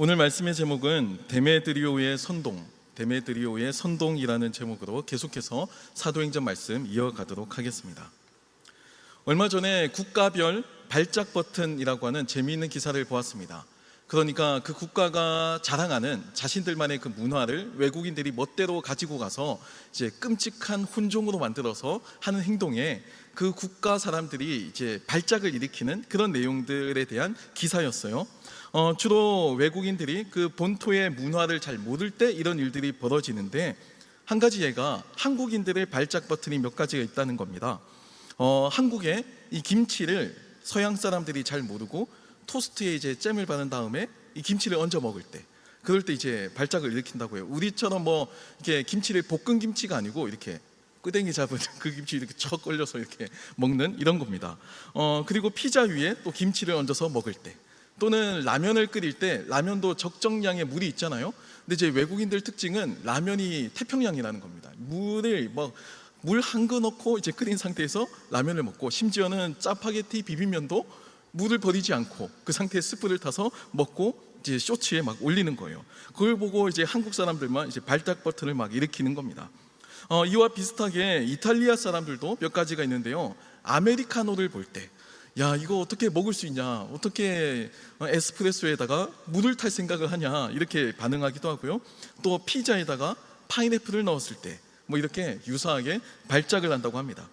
오늘 말씀의 제목은 데메드리오의 선동이라는 제목으로 계속해서 사도행전 말씀 이어가도록 하겠습니다. 얼마 전에 국가별 발작 버튼이라고 하는 재미있는 기사를 보았습니다. 그러니까 그 국가가 자랑하는 자신들만의 그 문화를 외국인들이 멋대로 가지고 가서 이제 끔찍한 혼종으로 만들어서 하는 행동에 그 국가 사람들이 이제 발작을 일으키는 그런 내용들에 대한 기사였어요. 주로 외국인들이 그 본토의 문화를 잘 모를 때 이런 일들이 벌어지는데, 한 가지 예가 한국인들의 발작 버튼이 몇 가지가 있다는 겁니다. 한국에 이 김치를 서양 사람들이 잘 모르고 토스트에 이제 잼을 바른 다음에 이 김치를 얹어 먹을 때, 그럴 때 이제 발작을 일으킨다고 해요. 우리처럼 뭐 이렇게 김치를 볶은 김치가 아니고 이렇게 끄댕이 잡은 그 김치 이렇게 척 걸려서 이렇게 먹는 이런 겁니다. 그리고 피자 위에 또 김치를 얹어서 먹을 때, 또는 라면을 끓일 때 라면도 적정량의 물이 있잖아요. 근데 이제 외국인들 특징은 라면이 태평양이라는 겁니다. 물 한 그 넣고 이제 끓인 상태에서 라면을 먹고, 심지어는 짜파게티 비빔면도 물을 버리지 않고 그 상태에 스프를 타서 먹고 이제 쇼츠에 막 올리는 거예요. 그걸 보고 이제 한국 사람들만 이제 발작 버튼을 막 일으키는 겁니다. 이와 비슷하게 이탈리아 사람들도 몇 가지가 있는데요. 아메리카노를 볼 때, 야, 이거 어떻게 먹을 수 있냐, 어떻게 에스프레소에다가 물을 탈 생각을 하냐, 이렇게 반응하기도 하고요. 또 피자에다가 파인애플을 넣었을 때 뭐 이렇게 유사하게 발작을 한다고 합니다.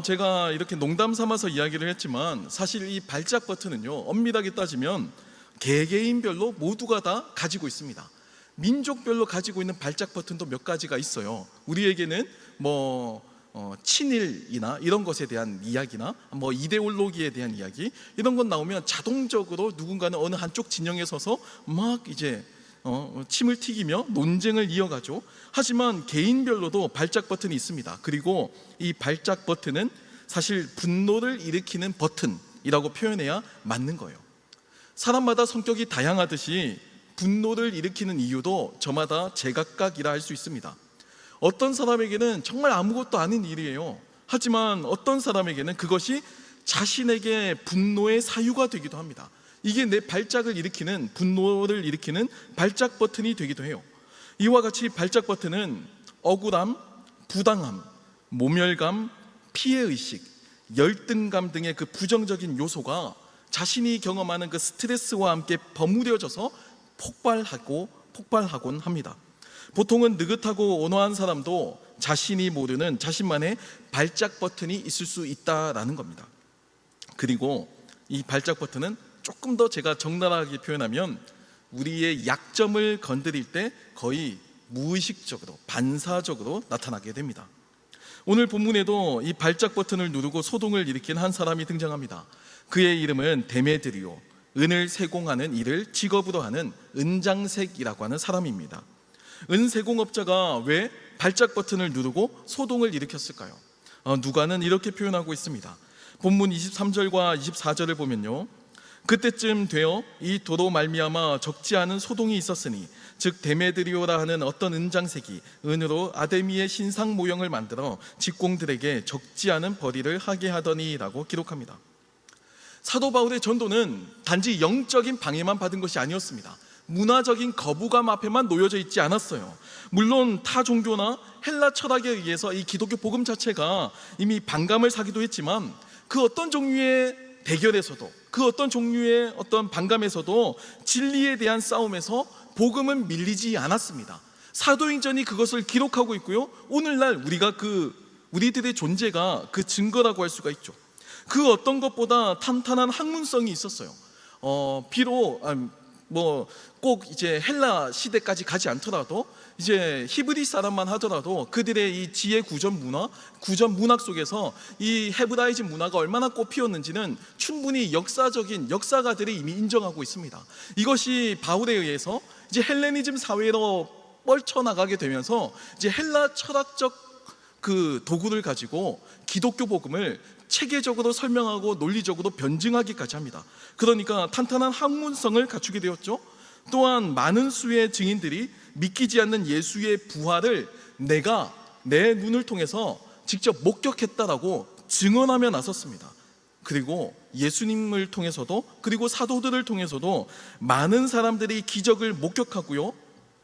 제가 이렇게 농담 삼아서 이야기를 했지만, 사실 이 발작 버튼은요, 엄밀하게 따지면 개개인별로 모두가 다 가지고 있습니다. 민족별로 가지고 있는 발작 버튼도 몇 가지가 있어요. 우리에게는 친일이나 이런 것에 대한 이야기나 뭐 이데올로기에 대한 이야기, 이런 것 나오면 자동적으로 누군가는 어느 한쪽 진영에 서서 막 이제 침을 튀기며 논쟁을 이어가죠. 하지만 개인별로도 발작 버튼이 있습니다. 그리고 이 발작 버튼은 사실 분노를 일으키는 버튼이라고 표현해야 맞는 거예요. 사람마다 성격이 다양하듯이 분노를 일으키는 이유도 저마다 제각각이라 할 수 있습니다. 어떤 사람에게는 정말 아무것도 아닌 일이에요. 하지만 어떤 사람에게는 그것이 자신에게 분노의 사유가 되기도 합니다. 이게 내 발작을 일으키는, 분노를 일으키는 발작 버튼이 되기도 해요. 이와 같이 발작 버튼은 억울함, 부당함, 모멸감, 피해의식, 열등감 등의 그 부정적인 요소가 자신이 경험하는 그 스트레스와 함께 버무려져서 폭발하곤 합니다. 보통은 느긋하고 온화한 사람도 자신이 모르는 자신만의 발작 버튼이 있을 수 있다라는 겁니다. 그리고 이 발작 버튼은 조금 더 제가 적나라하게 표현하면 우리의 약점을 건드릴 때 거의 무의식적으로, 반사적으로 나타나게 됩니다. 오늘 본문에도 이 발작 버튼을 누르고 소동을 일으킨 한 사람이 등장합니다. 그의 이름은 데메드리오, 은을 세공하는 일을 직업으로 하는 은장색이라고 하는 사람입니다. 은세공업자가 왜 발작 버튼을 누르고 소동을 일으켰을까요? 누가는 이렇게 표현하고 있습니다. 본문 23절과 24절을 보면요, 그때쯤 되어 이 도로 말미암아 적지 않은 소동이 있었으니, 즉 데메드리오라 하는 어떤 은장색이 은으로 아데미의 신상 모형을 만들어 직공들에게 적지 않은 벌이를 하게 하더니 라고 기록합니다. 사도 바울의 전도는 단지 영적인 방해만 받은 것이 아니었습니다. 문화적인 거부감 앞에만 놓여져 있지 않았어요. 물론 타 종교나 헬라 철학에 의해서 이 기독교 복음 자체가 이미 반감을 사기도 했지만, 그 어떤 종류의 대결에서도, 그 어떤 종류의 어떤 반감에서도 진리에 대한 싸움에서 복음은 밀리지 않았습니다. 사도행전이 그것을 기록하고 있고요, 오늘날 우리들의 존재가 그 증거라고 할 수가 있죠. 그 어떤 것보다 탄탄한 학문성이 있었어요. 비록 꼭 이제 헬라 시대까지 가지 않더라도, 이제 히브리 사람만 하더라도 그들의 이 지혜 구전 문학 속에서 이 헤브라이즘 문화가 얼마나 꽃피웠는지는 충분히 역사가들이 이미 인정하고 있습니다. 이것이 바울에 의해서 이제 헬레니즘 사회로 뻗쳐나가게 되면서 이제 헬라 철학적 그 도구를 가지고 기독교 복음을 체계적으로 설명하고 논리적으로 변증하기까지 합니다. 그러니까 탄탄한 학문성을 갖추게 되었죠. 또한 많은 수의 증인들이 믿기지 않는 예수의 부활을 내가 내 눈을 통해서 직접 목격했다라고 증언하며 나섰습니다. 그리고 예수님을 통해서도 그리고 사도들을 통해서도 많은 사람들이 기적을 목격하고요,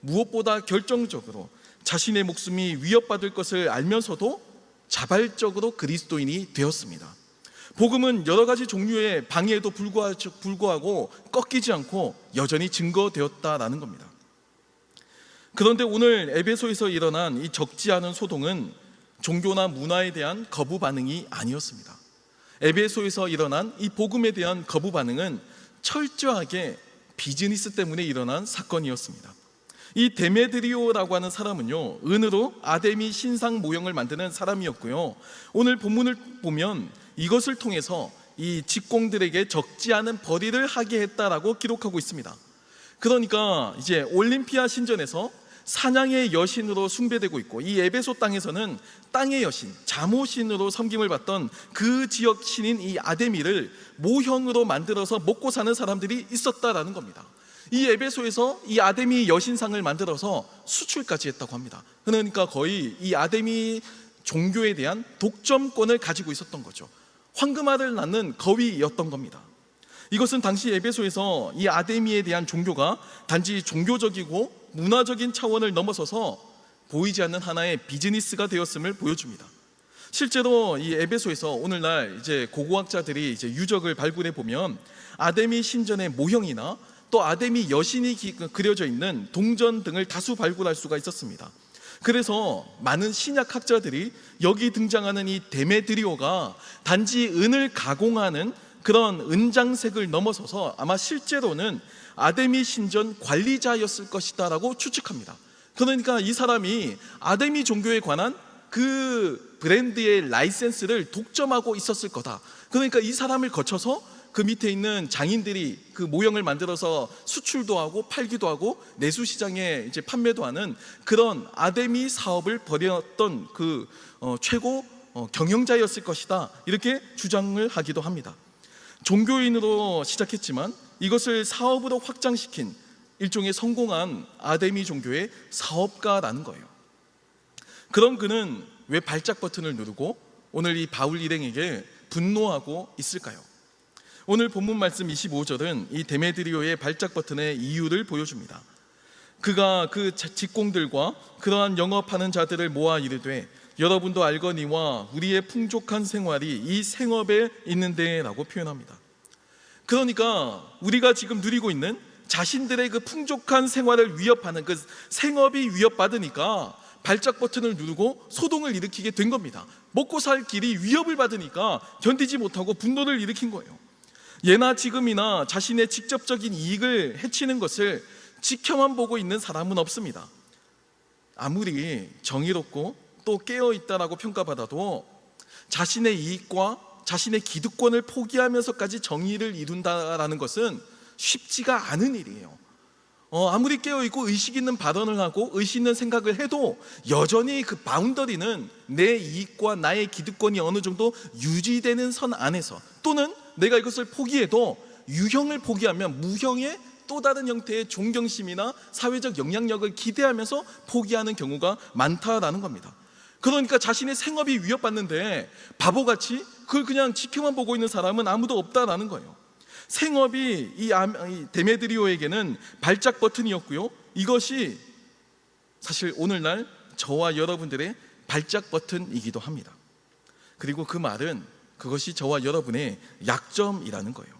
무엇보다 결정적으로 자신의 목숨이 위협받을 것을 알면서도 자발적으로 그리스도인이 되었습니다. 복음은 여러 가지 종류의 방해에도 불구하고 꺾이지 않고 여전히 증거되었다라는 겁니다. 그런데 오늘 에베소에서 일어난 이 적지 않은 소동은 종교나 문화에 대한 거부 반응이 아니었습니다. 에베소에서 일어난 이 복음에 대한 거부 반응은 철저하게 비즈니스 때문에 일어난 사건이었습니다. 이 데메드리오라고 하는 사람은요, 은으로 아데미 신상 모형을 만드는 사람이었고요, 오늘 본문을 보면 이것을 통해서 이 직공들에게 적지 않은 벌이를 하게 했다라고 기록하고 있습니다. 그러니까 이제 올림피아 신전에서 사냥의 여신으로 숭배되고 있고, 이 에베소 땅에서는 땅의 여신, 자모신으로 섬김을 받던 그 지역 신인 이 아데미를 모형으로 만들어서 먹고 사는 사람들이 있었다라는 겁니다. 이 에베소에서 이 아데미 여신상을 만들어서 수출까지 했다고 합니다. 그러니까 거의 이 아데미 종교에 대한 독점권을 가지고 있었던 거죠. 황금알을 낳는 거위였던 겁니다. 이것은 당시 에베소에서 이 아데미에 대한 종교가 단지 종교적이고 문화적인 차원을 넘어서서 보이지 않는 하나의 비즈니스가 되었음을 보여줍니다. 실제로 이 에베소에서 오늘날 이제 고고학자들이 이제 유적을 발굴해 보면 아데미 신전의 모형이나 또 아데미 여신이 그려져 있는 동전 등을 다수 발굴할 수가 있었습니다. 그래서 많은 신약 학자들이 여기 등장하는 이 데메드리오가 단지 은을 가공하는 그런 은장색을 넘어서서 아마 실제로는 아데미 신전 관리자였을 것이다 라고 추측합니다. 그러니까 이 사람이 아데미 종교에 관한 그 브랜드의 라이센스를 독점하고 있었을 거다. 그러니까 이 사람을 거쳐서 그 밑에 있는 장인들이 그 모형을 만들어서 수출도 하고 팔기도 하고 내수시장에 이제 판매도 하는 그런 아데미 사업을 벌였던 그 최고 경영자였을 것이다, 이렇게 주장을 하기도 합니다. 종교인으로 시작했지만 이것을 사업으로 확장시킨 일종의 성공한 아데미 종교의 사업가라는 거예요. 그럼 그는 왜 발작 버튼을 누르고 오늘 이 바울 일행에게 분노하고 있을까요? 오늘 본문 말씀 25절은 이 데메드리오의 발작 버튼의 이유를 보여줍니다. 그가 그 직공들과 그러한 영업하는 자들을 모아 이르되 여러분도 알거니와 우리의 풍족한 생활이 이 생업에 있는데 라고 표현합니다. 그러니까 우리가 지금 누리고 있는 자신들의 그 풍족한 생활을 위협하는 그 생업이 위협받으니까 발작 버튼을 누르고 소동을 일으키게 된 겁니다. 먹고 살 길이 위협을 받으니까 견디지 못하고 분노를 일으킨 거예요. 예나 지금이나 자신의 직접적인 이익을 해치는 것을 지켜만 보고 있는 사람은 없습니다. 아무리 정의롭고 또 깨어있다라고 평가받아도 자신의 이익과 자신의 기득권을 포기하면서까지 정의를 이룬다라는 것은 쉽지가 않은 일이에요. 아무리 깨어있고 의식 있는 발언을 하고 의식 있는 생각을 해도 여전히 그 바운더리는 내 이익과 나의 기득권이 어느 정도 유지되는 선 안에서, 또는 내가 이것을 포기해도 유형을 포기하면 무형의 또 다른 형태의 존경심이나 사회적 영향력을 기대하면서 포기하는 경우가 많다라는 겁니다. 그러니까 자신의 생업이 위협받는데 바보같이 그걸 그냥 지켜만 보고 있는 사람은 아무도 없다라는 거예요. 생업이 이 데메드리오에게는 발작 버튼이었고요, 이것이 사실 오늘날 저와 여러분들의 발작 버튼이기도 합니다. 그리고 그 말은 그것이 저와 여러분의 약점이라는 거예요.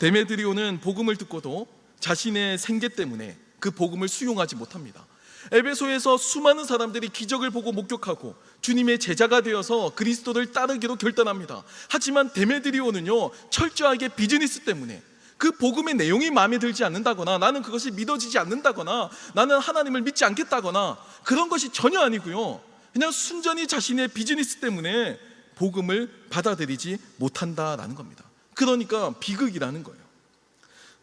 데메드리오는 복음을 듣고도 자신의 생계 때문에 그 복음을 수용하지 못합니다. 에베소에서 수많은 사람들이 기적을 보고 목격하고 주님의 제자가 되어서 그리스도를 따르기로 결단합니다. 하지만 데메드리오는요, 철저하게 비즈니스 때문에 그 복음의 내용이 마음에 들지 않는다거나 나는 그것이 믿어지지 않는다거나 나는 하나님을 믿지 않겠다거나 그런 것이 전혀 아니고요, 그냥 순전히 자신의 비즈니스 때문에 복음을 받아들이지 못한다라는 겁니다. 그러니까 비극이라는 거예요.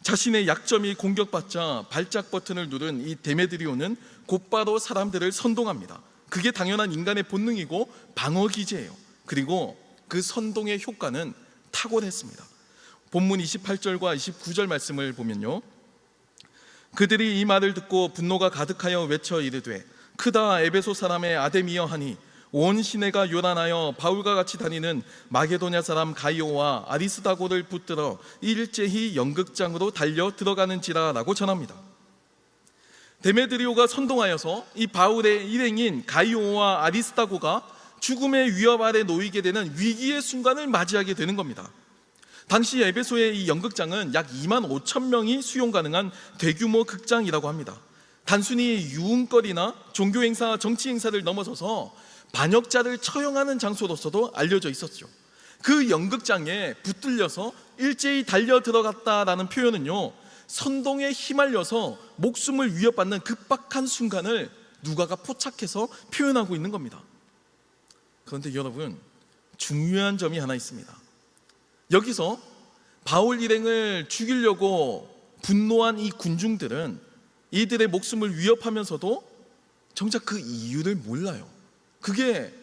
자신의 약점이 공격받자 발작 버튼을 누른 이 데메드리오는 곧바로 사람들을 선동합니다. 그게 당연한 인간의 본능이고 방어 기제예요. 그리고 그 선동의 효과는 탁월했습니다. 본문 28절과 29절 말씀을 보면요, 그들이 이 말을 듣고 분노가 가득하여 외쳐 이르되 크다 에베소 사람의 아데미여 하니 온 시내가 요란하여 바울과 같이 다니는 마게도냐 사람 가이오와 아리스다고를 붙들어 일제히 연극장으로 달려 들어가는지라라고 전합니다. 데메드리오가 선동하여서 이 바울의 일행인 가이오와 아리스다고가 죽음의 위협 아래 놓이게 되는 위기의 순간을 맞이하게 되는 겁니다. 당시 에베소의 이 연극장은 약 2만 5천 명이 수용 가능한 대규모 극장이라고 합니다. 단순히 유흥거리나 종교 행사, 정치 행사를 넘어서서 반역자를 처형하는 장소로서도 알려져 있었죠. 그 연극장에 붙들려서 일제히 달려 들어갔다라는 표현은요, 선동에 휘말려서 목숨을 위협받는 급박한 순간을 누가가 포착해서 표현하고 있는 겁니다. 그런데 여러분, 중요한 점이 하나 있습니다. 여기서 바울 일행을 죽이려고 분노한 이 군중들은 이들의 목숨을 위협하면서도 정작 그 이유를 몰라요. 그게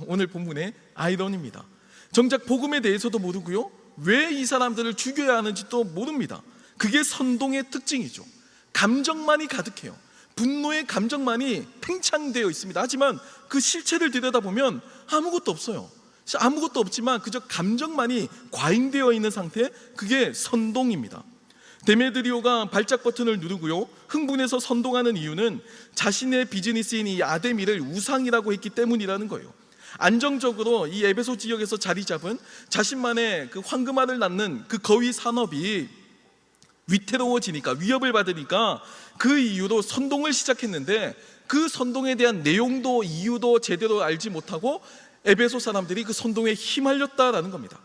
오늘 본문의 아이러니입니다. 정작 복음에 대해서도 모르고요, 왜 이 사람들을 죽여야 하는지도 모릅니다. 그게 선동의 특징이죠. 감정만이 가득해요. 분노의 감정만이 팽창되어 있습니다. 하지만 그 실체를 들여다보면 아무것도 없어요. 아무것도 없지만 그저 감정만이 과잉되어 있는 상태, 그게 선동입니다. 데메드리오가 발작 버튼을 누르고요, 흥분해서 선동하는 이유는 자신의 비즈니스인 이 아데미를 우상이라고 했기 때문이라는 거예요. 안정적으로 이 에베소 지역에서 자리 잡은 자신만의 그 황금알을 낳는 그 거위 산업이 위태로워지니까, 위협을 받으니까 그 이유로 선동을 시작했는데, 그 선동에 대한 내용도 이유도 제대로 알지 못하고 에베소 사람들이 그 선동에 휘말렸다라는 겁니다.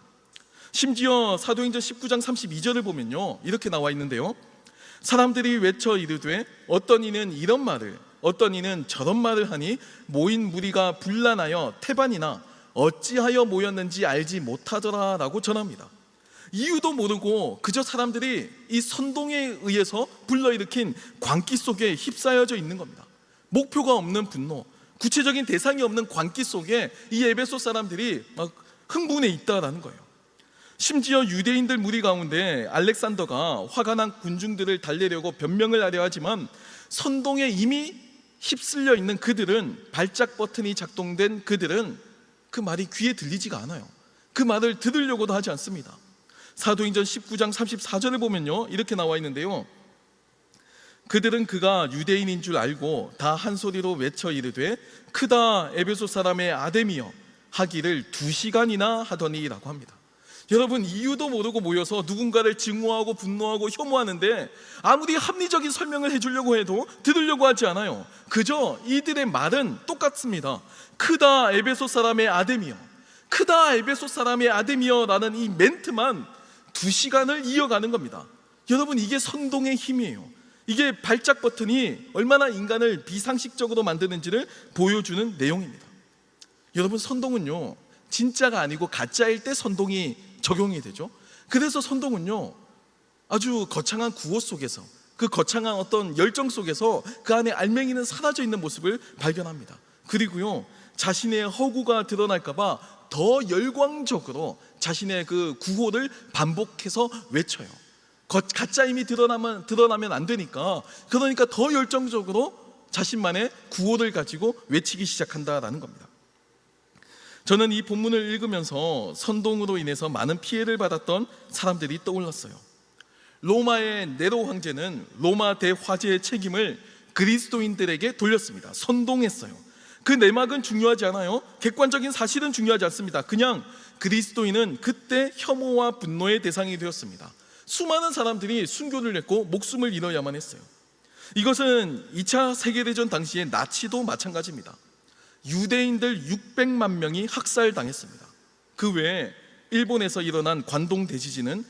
심지어 사도행전 19장 32절을 보면요, 이렇게 나와 있는데요, 사람들이 외쳐 이르되 어떤 이는 이런 말을, 어떤 이는 저런 말을 하니 모인 무리가 분란하여 태반이나 어찌하여 모였는지 알지 못하더라 라고 전합니다. 이유도 모르고 그저 사람들이 이 선동에 의해서 불러일으킨 광기 속에 휩싸여져 있는 겁니다. 목표가 없는 분노, 구체적인 대상이 없는 광기 속에 이 에베소 사람들이 막 흥분해 있다라는 거예요. 심지어 유대인들 무리 가운데 알렉산더가 화가 난 군중들을 달래려고 변명을 하려 하지만 선동에 이미 휩쓸려 있는 그들은, 발작 버튼이 작동된 그들은 그 말이 귀에 들리지가 않아요. 그 말을 들으려고도 하지 않습니다. 사도행전 19장 34절을 보면요, 이렇게 나와 있는데요, 그들은 그가 유대인인 줄 알고 다 한 소리로 외쳐 이르되 크다 에베소 사람의 아데미여 하기를 2시간이나 하더니 라고 합니다. 여러분, 이유도 모르고 모여서 누군가를 증오하고 분노하고 혐오하는데 아무리 합리적인 설명을 해주려고 해도 들으려고 하지 않아요. 그저 이들의 말은 똑같습니다. 크다 에베소 사람의 아데미여, 크다 에베소 사람의 아데미여 라는 이 멘트만 2시간을 이어가는 겁니다. 여러분, 이게 선동의 힘이에요. 이게 발작 버튼이 얼마나 인간을 비상식적으로 만드는지를 보여주는 내용입니다. 여러분, 선동은요, 진짜가 아니고 가짜일 때 선동이 적용이 되죠. 그래서 선동은요, 아주 거창한 구호 속에서, 그 거창한 어떤 열정 속에서 그 안에 알맹이는 사라져 있는 모습을 발견합니다. 그리고요, 자신의 허구가 드러날까봐 더 열광적으로 자신의 그 구호를 반복해서 외쳐요. 가짜임이 드러나면 안 되니까, 그러니까 더 열정적으로 자신만의 구호를 가지고 외치기 시작한다라는 겁니다. 저는 이 본문을 읽으면서 선동으로 인해서 많은 피해를 받았던 사람들이 떠올랐어요. 로마의 네로 황제는 로마 대화재의 책임을 그리스도인들에게 돌렸습니다. 선동했어요. 그 내막은 중요하지 않아요. 객관적인 사실은 중요하지 않습니다. 그냥 그리스도인은 그때 혐오와 분노의 대상이 되었습니다. 수많은 사람들이 순교를 했고 목숨을 잃어야만 했어요. 이것은 2차 세계대전 당시의 나치도 마찬가지입니다. 유대인들 600만 명이 학살당했습니다. 그 외에 일본에서 일어난 관동 대지진은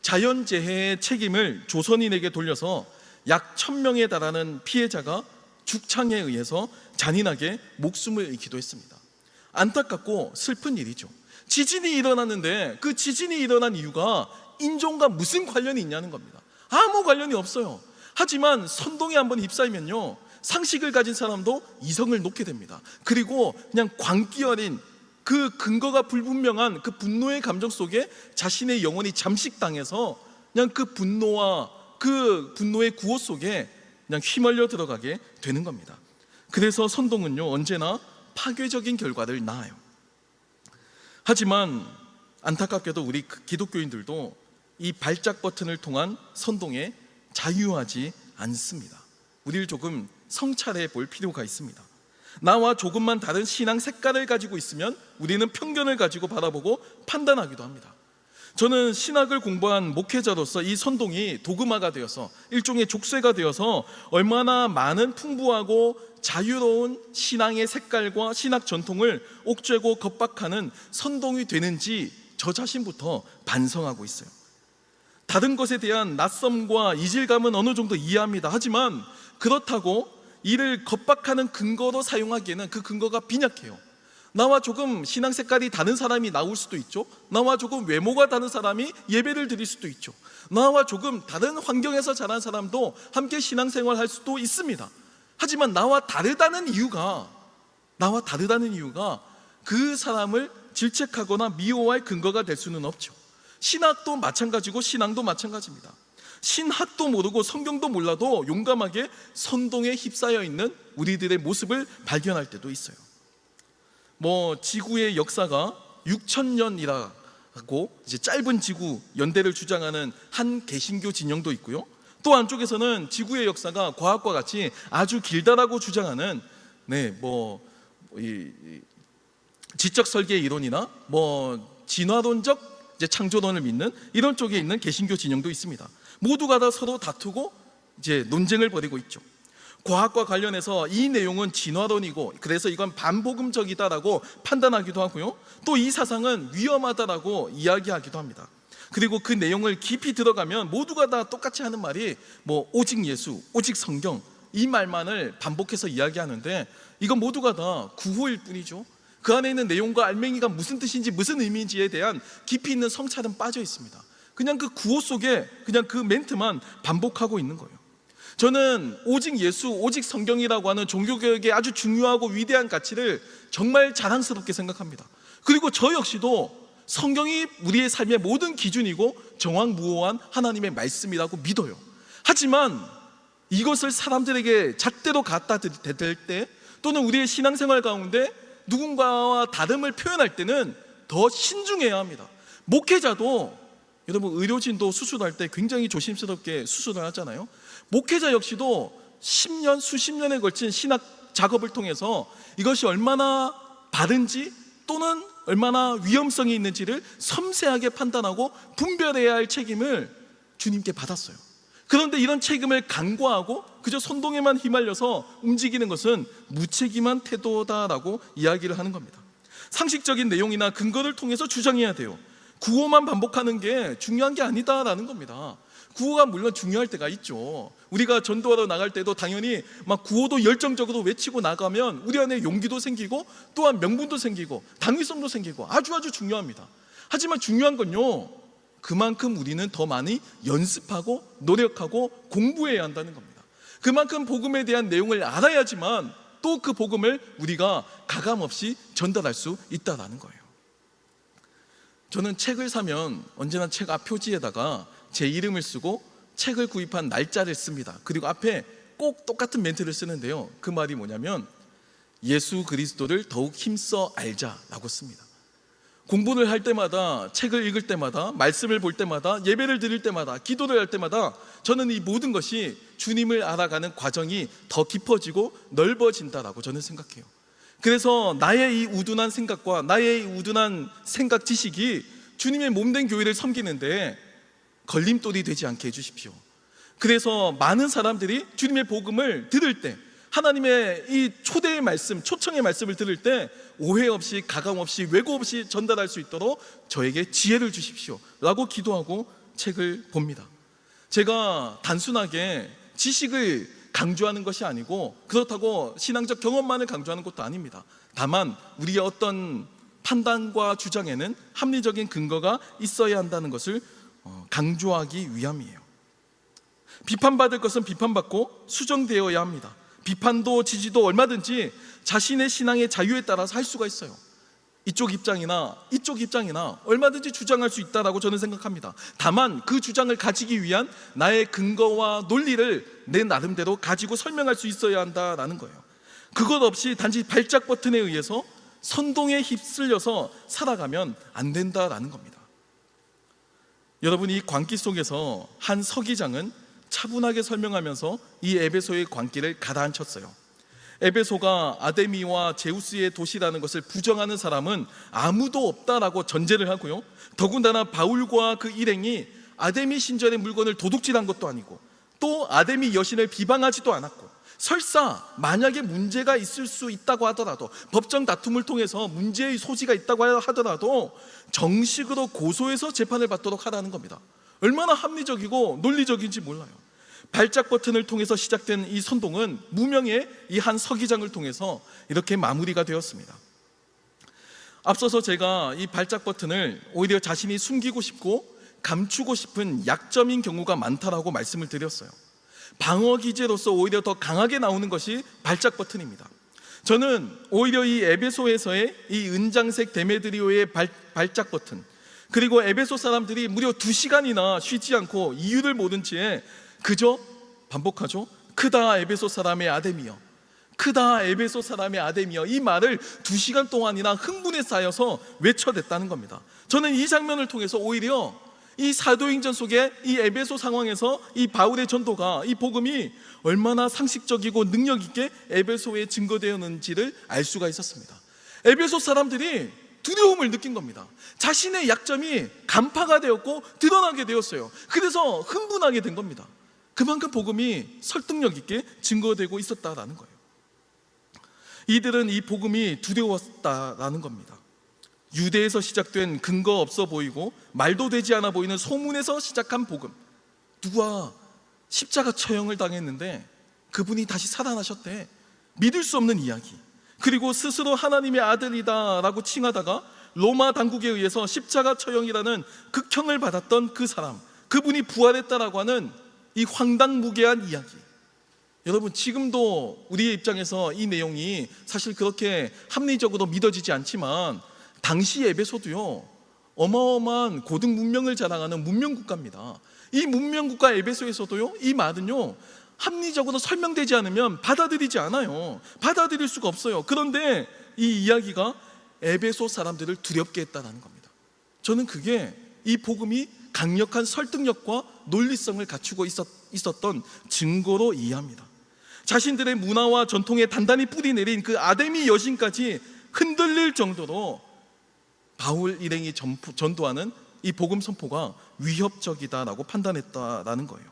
자연재해의 책임을 조선인에게 돌려서 약 1000명에 달하는 피해자가 죽창에 의해서 잔인하게 목숨을 잃기도 했습니다. 안타깝고 슬픈 일이죠. 지진이 일어났는데 그 지진이 일어난 이유가 인종과 무슨 관련이 있냐는 겁니다. 아무 관련이 없어요. 하지만 선동에 한번 휩싸이면요, 상식을 가진 사람도 이성을 놓게 됩니다. 그리고 그냥 광기 어린 그 근거가 불분명한 그 분노의 감정 속에 자신의 영혼이 잠식당해서 그냥 그 분노와 그 분노의 구호 속에 그냥 휘말려 들어가게 되는 겁니다. 그래서 선동은요, 언제나 파괴적인 결과를 낳아요. 하지만 안타깝게도 우리 기독교인들도 이 발작 버튼을 통한 선동에 자유하지 않습니다. 우리를 조금 성찰해 볼 필요가 있습니다. 나와 조금만 다른 신앙 색깔을 가지고 있으면 우리는 편견을 가지고 바라보고 판단하기도 합니다. 저는 신학을 공부한 목회자로서 이 선동이 도그마가 되어서 일종의 족쇄가 되어서 얼마나 많은 풍부하고 자유로운 신앙의 색깔과 신학 전통을 옥죄고 겁박하는 선동이 되는지 저 자신부터 반성하고 있어요. 다른 것에 대한 낯섦과 이질감은 어느 정도 이해합니다. 하지만 그렇다고 이를 겁박하는 근거로 사용하기에는 그 근거가 빈약해요. 나와 조금 신앙 색깔이 다른 사람이 나올 수도 있죠. 나와 조금 외모가 다른 사람이 예배를 드릴 수도 있죠. 나와 조금 다른 환경에서 자란 사람도 함께 신앙생활 할 수도 있습니다. 하지만 나와 다르다는 이유가 그 사람을 질책하거나 미워할 근거가 될 수는 없죠. 신학도 마찬가지고 신앙도 마찬가지입니다. 신학도 모르고 성경도 몰라도 용감하게 선동에 휩싸여 있는 우리들의 모습을 발견할 때도 있어요. 지구의 역사가 6,000년이라고 이제 짧은 지구 연대를 주장하는 한 개신교 진영도 있고요. 또 한쪽에서는 지구의 역사가 과학과 같이 아주 길다라고 주장하는 지적 설계 이론이나 진화론적 이제 창조론을 믿는 이런 쪽에 있는 개신교 진영도 있습니다. 모두가 다 서로 다투고 이제 논쟁을 벌이고 있죠. 과학과 관련해서 이 내용은 진화론이고 그래서 이건 반복음적이다라고 판단하기도 하고요. 또 이 사상은 위험하다라고 이야기하기도 합니다. 그리고 그 내용을 깊이 들어가면 모두가 다 똑같이 하는 말이 오직 예수, 오직 성경 이 말만을 반복해서 이야기하는데 이건 모두가 다 구호일 뿐이죠. 그 안에 있는 내용과 알맹이가 무슨 뜻인지 무슨 의미인지에 대한 깊이 있는 성찰은 빠져 있습니다. 그냥 그 구호 속에 그냥 그 멘트만 반복하고 있는 거예요. 저는 오직 예수, 오직 성경이라고 하는 종교개혁의 아주 중요하고 위대한 가치를 정말 자랑스럽게 생각합니다. 그리고 저 역시도 성경이 우리의 삶의 모든 기준이고 정확무오한 하나님의 말씀이라고 믿어요. 하지만 이것을 사람들에게 잣대로 갖다 댈 때 또는 우리의 신앙생활 가운데 누군가와 다름을 표현할 때는 더 신중해야 합니다. 목회자도 여러분 의료진도 수술할 때 굉장히 조심스럽게 수술을 하잖아요. 목회자 역시도 10년, 수십 년에 걸친 신학 작업을 통해서 이것이 얼마나 바른지 또는 얼마나 위험성이 있는지를 섬세하게 판단하고 분별해야 할 책임을 주님께 받았어요. 그런데 이런 책임을 간과하고 그저 선동에만 휘말려서 움직이는 것은 무책임한 태도다라고 이야기를 하는 겁니다. 상식적인 내용이나 근거를 통해서 주장해야 돼요. 구호만 반복하는 게 중요한 게 아니다라는 겁니다. 구호가 물론 중요할 때가 있죠. 우리가 전도하러 나갈 때도 당연히 막 구호도 열정적으로 외치고 나가면 우리 안에 용기도 생기고 또한 명분도 생기고 당위성도 생기고 아주 중요합니다. 하지만 중요한 건요, 그만큼 우리는 더 많이 연습하고 노력하고 공부해야 한다는 겁니다. 그만큼 복음에 대한 내용을 알아야지만 또 그 복음을 우리가 가감없이 전달할 수 있다는 거예요. 저는 책을 사면 언제나 책 앞 표지에다가 제 이름을 쓰고 책을 구입한 날짜를 씁니다. 그리고 앞에 꼭 똑같은 멘트를 쓰는데요, 그 말이 뭐냐면 예수 그리스도를 더욱 힘써 알자라고 씁니다. 공부를 할 때마다, 책을 읽을 때마다, 말씀을 볼 때마다, 예배를 드릴 때마다, 기도를 할 때마다 저는 이 모든 것이 주님을 알아가는 과정이 더 깊어지고 넓어진다라고 저는 생각해요. 그래서 나의 이 우둔한 생각과 나의 이 우둔한 생각 지식이 주님의 몸된 교회를 섬기는데 걸림돌이 되지 않게 해주십시오. 그래서 많은 사람들이 주님의 복음을 들을 때, 하나님의 이 초대의 말씀, 초청의 말씀을 들을 때 오해 없이 가감 없이 왜곡 없이 전달할 수 있도록 저에게 지혜를 주십시오 라고 기도하고 책을 봅니다. 제가 단순하게 지식을 강조하는 것이 아니고 그렇다고 신앙적 경험만을 강조하는 것도 아닙니다. 다만 우리의 어떤 판단과 주장에는 합리적인 근거가 있어야 한다는 것을 강조하기 위함이에요. 비판받을 것은 비판받고 수정되어야 합니다. 비판도 지지도 얼마든지 자신의 신앙의 자유에 따라서 할 수가 있어요. 이쪽 입장이나 얼마든지 주장할 수 있다라고 저는 생각합니다. 다만 그 주장을 가지기 위한 나의 근거와 논리를 내 나름대로 가지고 설명할 수 있어야 한다라는 거예요. 그것 없이 단지 발작 버튼에 의해서 선동에 휩쓸려서 살아가면 안 된다라는 겁니다. 여러분, 이 광기 속에서 한 서기장은 차분하게 설명하면서 이 에베소의 광기를 가라앉혔어요. 에베소가 아데미와 제우스의 도시라는 것을 부정하는 사람은 아무도 없다라고 전제를 하고요, 더군다나 바울과 그 일행이 아데미 신전의 물건을 도둑질한 것도 아니고 또 아데미 여신을 비방하지도 않았고, 설사 만약에 문제가 있을 수 있다고 하더라도, 법정 다툼을 통해서 문제의 소지가 있다고 하더라도 정식으로 고소해서 재판을 받도록 하라는 겁니다. 얼마나 합리적이고 논리적인지 몰라요. 발작 버튼을 통해서 시작된 이 선동은 무명의 이 한 서기장을 통해서 이렇게 마무리가 되었습니다. 앞서서 제가 이 발작 버튼을 오히려 자신이 숨기고 싶고 감추고 싶은 약점인 경우가 많다라고 말씀을 드렸어요. 방어 기제로서 오히려 더 강하게 나오는 것이 발작 버튼입니다. 저는 오히려 이 에베소에서의 이 은장색 데메드리오의 발작 버튼, 그리고 에베소 사람들이 무려 2시간이나 쉬지 않고 이유를 모른 채 그저 반복하죠. 크다 에베소 사람의 아데미여, 크다 에베소 사람의 아데미여, 이 말을 2시간 동안이나 흥분에 쌓여서 외쳐댔다는 겁니다. 저는 이 장면을 통해서 오히려 이 사도행전 속에 이 에베소 상황에서 이 바울의 전도가, 이 복음이 얼마나 상식적이고 능력 있게 에베소에 증거되었는지를 알 수가 있었습니다. 에베소 사람들이 두려움을 느낀 겁니다. 자신의 약점이 간파가 되었고 드러나게 되었어요. 그래서 흥분하게 된 겁니다. 그만큼 복음이 설득력 있게 증거되고 있었다라는 거예요. 이들은 이 복음이 두려웠다라는 겁니다. 유대에서 시작된 근거 없어 보이고 말도 되지 않아 보이는 소문에서 시작한 복음, 누가 십자가 처형을 당했는데 그분이 다시 살아나셨대, 믿을 수 없는 이야기, 그리고 스스로 하나님의 아들이다 라고 칭하다가 로마 당국에 의해서 십자가 처형이라는 극형을 받았던 그 사람, 그분이 부활했다라고 하는 이 황당무계한 이야기. 여러분, 지금도 우리의 입장에서 이 내용이 사실 그렇게 합리적으로 믿어지지 않지만 당시 에베소도요, 어마어마한 고등 문명을 자랑하는 문명국가입니다. 이 문명국가 에베소에서도요, 이 말은요 합리적으로 설명되지 않으면 받아들이지 않아요. 받아들일 수가 없어요. 그런데 이 이야기가 에베소 사람들을 두렵게 했다는 겁니다. 저는 그게 이 복음이 강력한 설득력과 논리성을 갖추고 있었던 증거로 이해합니다. 자신들의 문화와 전통에 단단히 뿌리 내린 그 아데미 여신까지 흔들릴 정도로 바울 일행이 전도하는 이 복음 선포가 위협적이다라고 판단했다라는 거예요.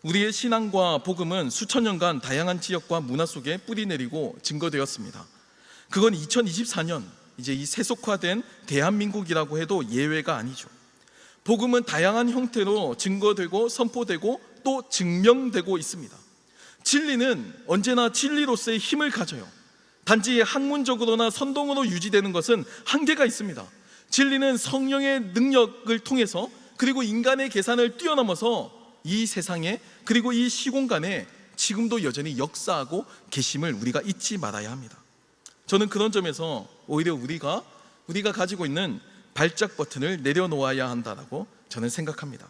우리의 신앙과 복음은 수천 년간 다양한 지역과 문화 속에 뿌리 내리고 증거되었습니다. 그건 2024년 이제 이 세속화된 대한민국이라고 해도 예외가 아니죠. 복음은 다양한 형태로 증거되고 선포되고 또 증명되고 있습니다. 진리는 언제나 진리로서의 힘을 가져요. 단지 학문적으로나 선동으로 유지되는 것은 한계가 있습니다. 진리는 성령의 능력을 통해서, 그리고 인간의 계산을 뛰어넘어서 이 세상에, 그리고 이 시공간에 지금도 여전히 역사하고 계심을 우리가 잊지 말아야 합니다. 저는 그런 점에서 오히려 우리가 가지고 있는 발작 버튼을 내려놓아야 한다라고 저는 생각합니다.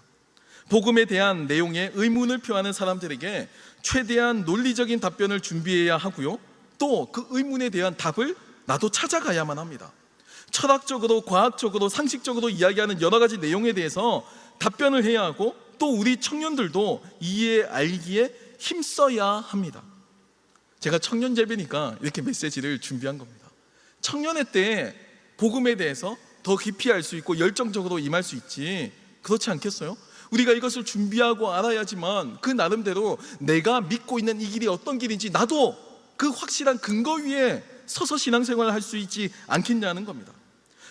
복음에 대한 내용에 의문을 표하는 사람들에게 최대한 논리적인 답변을 준비해야 하고요, 또 그 의문에 대한 답을 나도 찾아가야만 합니다. 철학적으로, 과학적으로, 상식적으로 이야기하는 여러 가지 내용에 대해서 답변을 해야 하고, 또 우리 청년들도 이해 알기에 힘써야 합니다. 제가 청년재배니까 이렇게 메시지를 준비한 겁니다. 청년회 때 복음에 대해서 더 깊이 알 수 있고 열정적으로 임할 수 있지, 그렇지 않겠어요? 우리가 이것을 준비하고 알아야지만 그 나름대로 내가 믿고 있는 이 길이 어떤 길인지 나도 그 확실한 근거 위에 서서 신앙생활을 할 수 있지 않겠냐는 겁니다.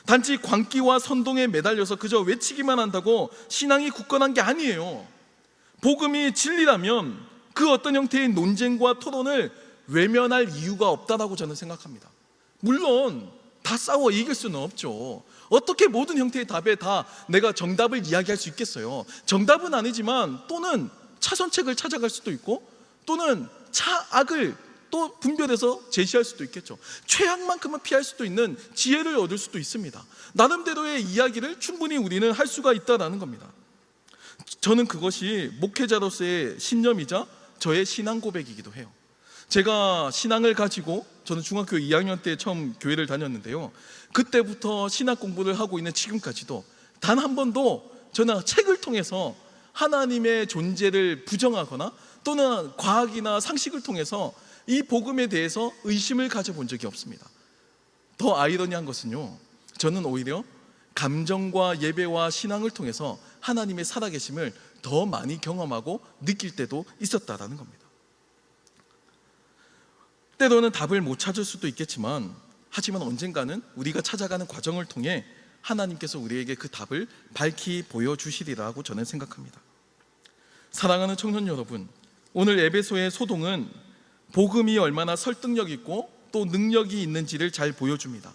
단지 광기와 선동에 매달려서 그저 외치기만 한다고 신앙이 굳건한 게 아니에요. 복음이 진리라면 그 어떤 형태의 논쟁과 토론을 외면할 이유가 없다라고 저는 생각합니다. 물론 다 싸워 이길 수는 없죠. 어떻게 모든 형태의 답에 다 내가 정답을 이야기할 수 있겠어요? 정답은 아니지만 또는 차선책을 찾아갈 수도 있고, 또는 차악을 또 분별해서 제시할 수도 있겠죠. 최악만큼은 피할 수도 있는 지혜를 얻을 수도 있습니다. 나름대로의 이야기를 충분히 우리는 할 수가 있다는 겁니다. 저는 그것이 목회자로서의 신념이자 저의 신앙 고백이기도 해요. 제가 신앙을 가지고 저는 중학교 2학년 때 처음 교회를 다녔는데요, 그때부터 신학 공부를 하고 있는 지금까지도 단 한 번도 저는 책을 통해서 하나님의 존재를 부정하거나 또는 과학이나 상식을 통해서 이 복음에 대해서 의심을 가져본 적이 없습니다. 더 아이러니한 것은요, 저는 오히려 감정과 예배와 신앙을 통해서 하나님의 살아계심을 더 많이 경험하고 느낄 때도 있었다라는 겁니다. 때로는 답을 못 찾을 수도 있겠지만, 하지만 언젠가는 우리가 찾아가는 과정을 통해 하나님께서 우리에게 그 답을 밝히 보여주시리라고 저는 생각합니다. 사랑하는 청년 여러분, 오늘 에베소의 소동은 복음이 얼마나 설득력 있고 또 능력이 있는지를 잘 보여줍니다.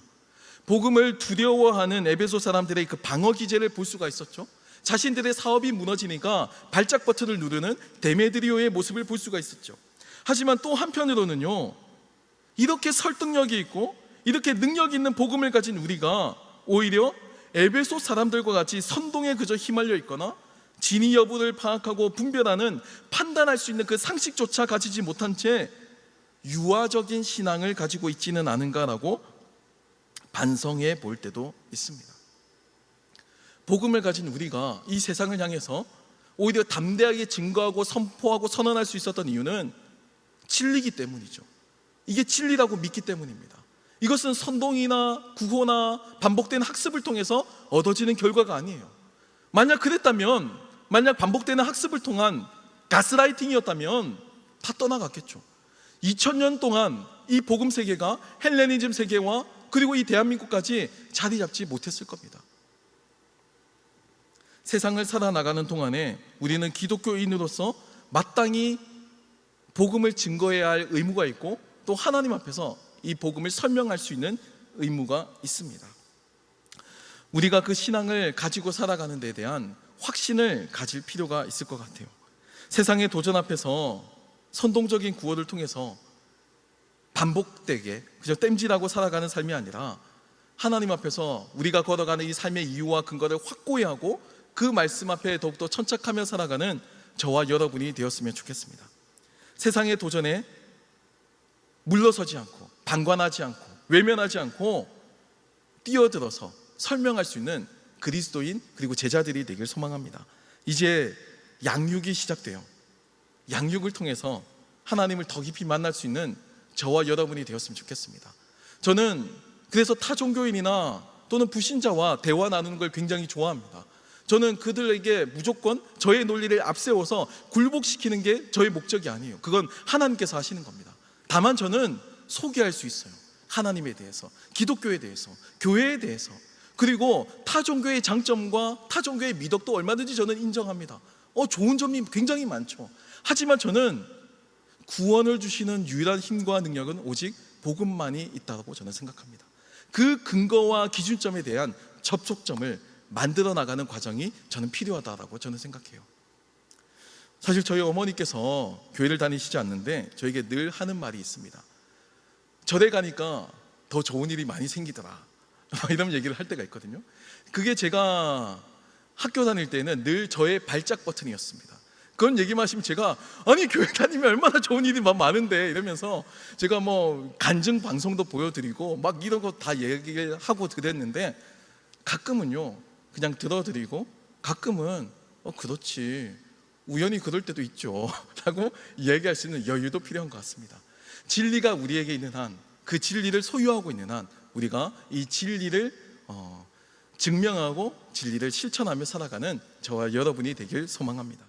복음을 두려워하는 에베소 사람들의 그 방어 기제를 볼 수가 있었죠. 자신들의 사업이 무너지니까 발작 버튼을 누르는 데메드리오의 모습을 볼 수가 있었죠. 하지만 또 한편으로는요, 이렇게 설득력이 있고 이렇게 능력 있는 복음을 가진 우리가 오히려 에베소 사람들과 같이 선동에 그저 휘말려 있거나 진위 여부를 파악하고 분별하는, 판단할 수 있는 그 상식조차 가지지 못한 채 유아적인 신앙을 가지고 있지는 않은가라고 반성해 볼 때도 있습니다. 복음을 가진 우리가 이 세상을 향해서 오히려 담대하게 증거하고 선포하고 선언할 수 있었던 이유는 진리이기 때문이죠. 이게 진리라고 믿기 때문입니다. 이것은 선동이나 구호나 반복되는 학습을 통해서 얻어지는 결과가 아니에요. 만약 그랬다면, 만약 반복되는 학습을 통한 가스라이팅이었다면 다 떠나갔겠죠. 2000년 동안 이 복음 세계가 헬레니즘 세계와 그리고 이 대한민국까지 자리 잡지 못했을 겁니다. 세상을 살아나가는 동안에 우리는 기독교인으로서 마땅히 복음을 증거해야 할 의무가 있고, 또 하나님 앞에서 이 복음을 설명할 수 있는 의무가 있습니다. 우리가 그 신앙을 가지고 살아가는 데 대한 확신을 가질 필요가 있을 것 같아요. 세상의 도전 앞에서 선동적인 구호를 통해서 반복되게 그저 땜질하고 살아가는 삶이 아니라, 하나님 앞에서 우리가 걸어가는 이 삶의 이유와 근거를 확고히 하고 그 말씀 앞에 더욱더 천착하며 살아가는 저와 여러분이 되었으면 좋겠습니다. 세상의 도전에 물러서지 않고 방관하지 않고 외면하지 않고 뛰어들어서 설명할 수 있는 그리스도인 그리고 제자들이 되길 소망합니다. 이제 양육이 시작돼요. 양육을 통해서 하나님을 더 깊이 만날 수 있는 저와 여러분이 되었으면 좋겠습니다. 저는 그래서 타 종교인이나 또는 불신자와 대화 나누는 걸 굉장히 좋아합니다. 저는 그들에게 무조건 저의 논리를 앞세워서 굴복시키는 게 저의 목적이 아니에요. 그건 하나님께서 하시는 겁니다. 다만 저는 소개할 수 있어요. 하나님에 대해서, 기독교에 대해서, 교회에 대해서, 그리고 타 종교의 장점과 타 종교의 미덕도 얼마든지 저는 인정합니다. 좋은 점이 굉장히 많죠. 하지만 저는 구원을 주시는 유일한 힘과 능력은 오직 복음만이 있다고 저는 생각합니다. 그 근거와 기준점에 대한 접촉점을 만들어 나가는 과정이 저는 필요하다고 저는 생각해요. 사실 저희 어머니께서 교회를 다니시지 않는데 저에게 늘 하는 말이 있습니다. 절에 가니까 더 좋은 일이 많이 생기더라, 이런 얘기를 할 때가 있거든요. 그게 제가 학교 다닐 때는 늘 저의 발작 버튼이었습니다. 그런 얘기만 하시면 제가, 아니 교회 다니면 얼마나 좋은 일이 많은데, 이러면서 제가 뭐 간증 방송도 보여드리고 막 이런 거 다 얘기를 하고 그랬는데, 가끔은요 그냥 들어드리고, 가끔은 그렇지, 우연히 그럴 때도 있죠 라고 얘기할 수 있는 여유도 필요한 것 같습니다. 진리가 우리에게 있는 한, 그 진리를 소유하고 있는 한, 우리가 이 진리를 증명하고 진리를 실천하며 살아가는 저와 여러분이 되길 소망합니다.